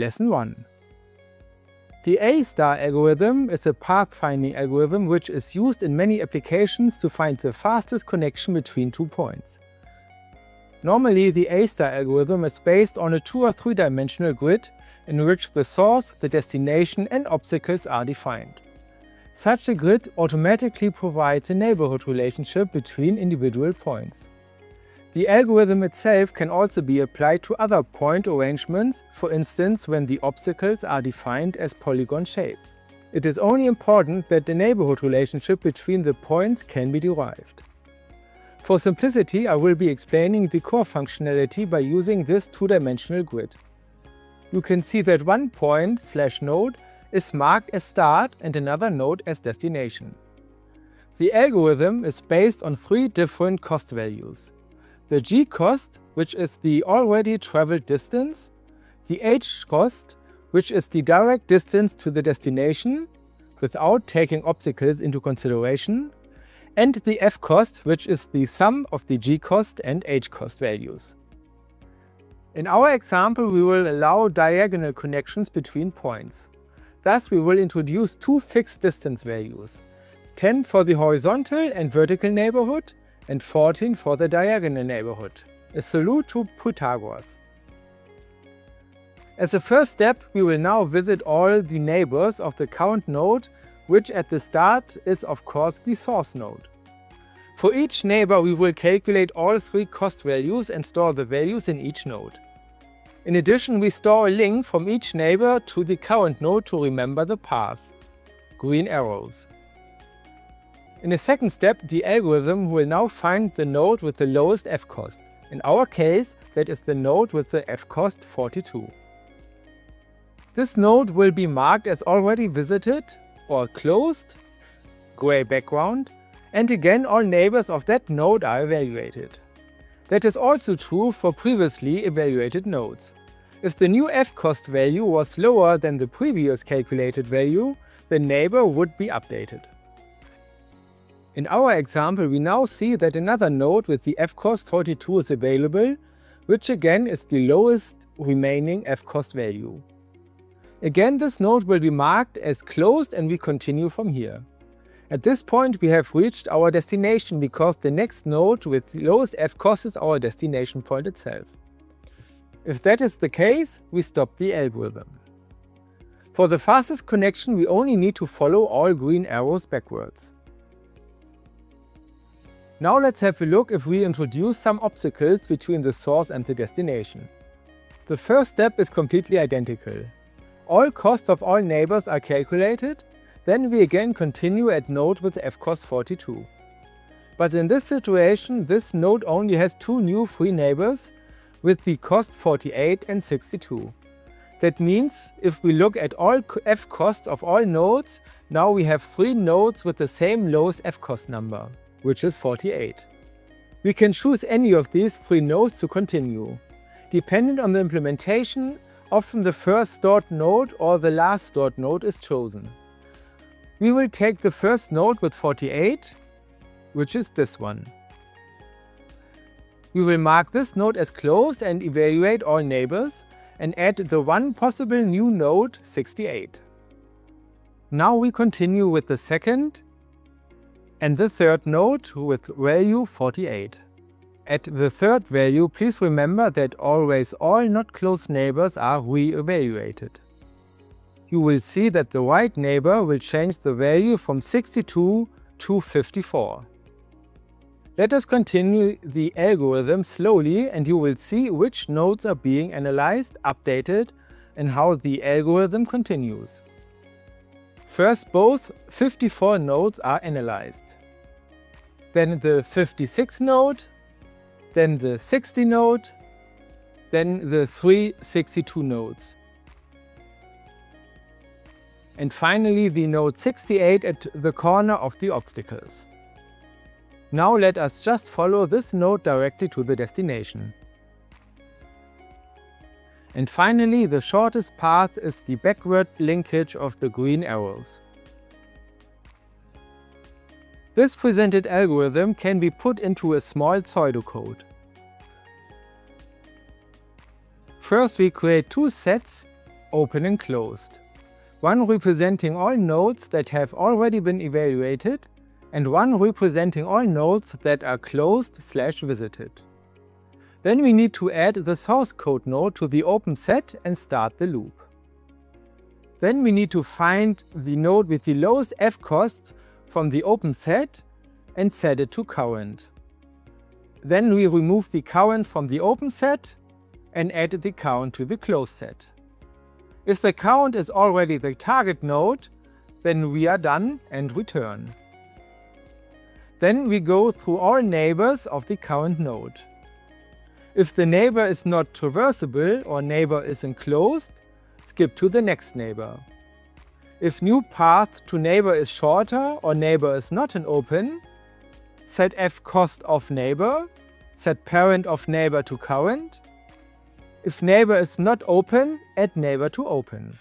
Lesson 1. The A-star algorithm is a pathfinding algorithm which is used in many applications to find the fastest connection between 2 points. Normally, the A-star algorithm is based on a 2- or 3-dimensional grid in which the source, the destination, and obstacles are defined. Such a grid automatically provides a neighborhood relationship between individual points. The algorithm itself can also be applied to other point arrangements, for instance when the obstacles are defined as polygon shapes. It is only important that the neighborhood relationship between the points can be derived. For simplicity, I will be explaining the core functionality by using this 2-dimensional grid. You can see that one point/node is marked as start and another node as destination. The algorithm is based on 3 different cost values: the g cost, which is the already traveled distance, the h cost, which is the direct distance to the destination without taking obstacles into consideration, and the f cost, which is the sum of the g cost and h cost values. In our example, we will allow diagonal connections between points. Thus, we will introduce 2 fixed distance values, 10 for the horizontal and vertical neighborhood, and 14 for the diagonal neighborhood, a salute to Pythagoras. As a first step, we will now visit all the neighbors of the count node, which at the start is of course the source node. For each neighbor, we will calculate all 3 cost values and store the values in each node. In addition, we store a link from each neighbor to the current node to remember the path, green arrows. In a second step, the algorithm will now find the node with the lowest f cost. In our case, that is the node with the f cost 42. This node will be marked as already visited or closed, gray background, and again all neighbors of that node are evaluated. That is also true for previously evaluated nodes. If the new f cost value was lower than the previous calculated value, the neighbor would be updated. In our example, we now see that another node with the f cost 42 is available, which again is the lowest remaining f cost value. Again, this node will be marked as closed and we continue from here. At this point, we have reached our destination because the next node with the lowest f cost is our destination point itself. If that is the case, we stop the algorithm. For the fastest connection, we only need to follow all green arrows backwards. Now let's have a look if we introduce some obstacles between the source and the destination. The first step is completely identical. All costs of all neighbors are calculated, then we again continue at node with f cost 42. But in this situation, this node only has 2 new free neighbors with the cost 48 and 62. That means if we look at all f costs of all nodes, now we have 3 nodes with the same lowest f cost number, which is 48. We can choose any of these 3 nodes to continue. Depending on the implementation, often the first stored node or the last stored node is chosen. We will take the first node with 48, which is this one. We will mark this node as closed and evaluate all neighbors and add the one possible new node 68. Now we continue with the second and the third node with value 48. At the third value, please remember that always all not closed neighbors are re-evaluated. You will see that the right neighbor will change the value from 62 to 54. Let us continue the algorithm slowly and you will see which nodes are being analyzed, updated, and how the algorithm continues. First, both 54 nodes are analyzed. Then the 56 node, then the 60 node, then the 3 62 nodes. And finally the node 68 at the corner of the obstacles. Now let us just follow this node directly to the destination. And finally, the shortest path is the backward linkage of the green arrows. This presented algorithm can be put into a small pseudocode. First, we create 2 sets open and closed. One representing all nodes that have already been evaluated, and one representing all nodes that are closed/visited. Then we need to add the source code node to the open set and start the loop. Then we need to find the node with the lowest F cost from the open set and set it to current. Then we remove the current from the open set and add the current to the closed set. If the current is already the target node, then we are done and return. Then we go through all neighbors of the current node. If the neighbor is not traversable or neighbor is enclosed, skip to the next neighbor. If new path to neighbor is shorter or neighbor is not an open, set F cost of neighbor, set parent of neighbor to current. If neighbor is not open, add neighbor to open.